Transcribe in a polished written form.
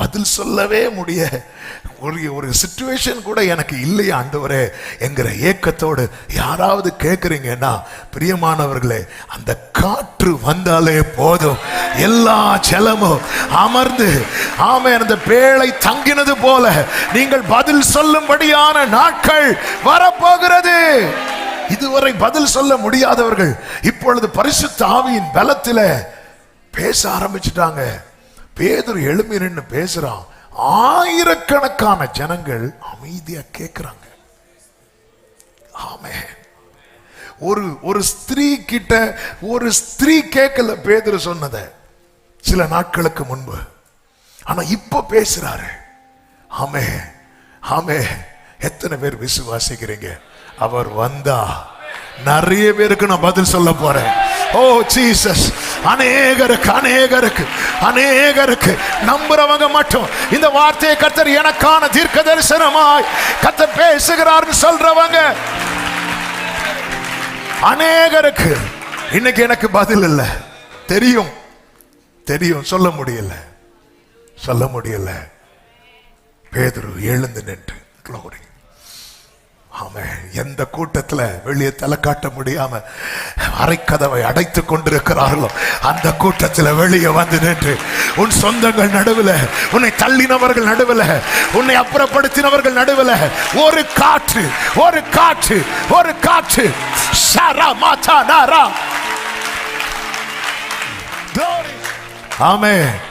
பதில் சொல்லவே முடிய ஒரு சிச்சுவேஷன் கூட எனக்கு இல்லையா ஆண்டவரே என்கிற ஏக்கத்தோடு யாராவது கேட்குறீங்கன்னா, பிரியமானவர்களே, அந்த காற்று வந்தாலே போதும், எல்லா செலமும் அமர்ந்து ஆமென் அந்த பேழை தங்கினது போல நீங்கள் பதில் சொல்லும்படியான நாட்கள் வரப்போகிறது. இதுவரை பதில் சொல்ல முடியாதவர்கள் இப்பொழுது பரிசுத்த ஆவியின் பலத்திலே பேச ஆரம்பிச்சுட்டாங்க. பேதுரு எழும்பி நின்று பேசுறான். ஆயிரக்கணக்கான ஜனங்கள் அமைதியா கேட்கிறாங்க. ஆமென். ஒரு ஸ்திரீ கிட்ட ஒரு ஸ்திரீ கேட்கல பேதுரு சொன்னத சில நாட்களுக்கு முன்பு. ஆனா இப்ப பேசுறாரு. ஆமென் ஆமென். எத்தனை பேர் விசுவாசிக்கிறீங்க? அவர் வந்தா நிறைய பேருக்கு நான் பதில் சொல்ல போறேன். ஓ ஜீசஸ். அநேகருக்கு நம்புறவங்க மட்டும் இந்த வார்த்தையை கர்த்தர் எனக்கான தீர்க்க தரிசனமாய் கர்த்தர் பேசுகிறார் சொல்றவங்க அநேகருக்கு இன்னைக்கு எனக்கு பதில் இல்லை. தெரியும் சொல்ல முடியல. பேதுரு எழுந்து நின்று glory. ஆமென். எந்த கூட்டத்துல வெளியே தலை காட்ட முடியாம அரைக்கதவை அடைத்துக் கொண்டிருக்கிறார்களோ அந்த கூட்டத்தில் வெளியே வந்து நின்று உன் சொந்தங்கள் நடுவில், உன்னை தள்ளினவர்கள் நடுவில், உன்னை அப்புறப்படுத்தினவர்கள் நடுவில் ஒரு காற்று ஆமென்.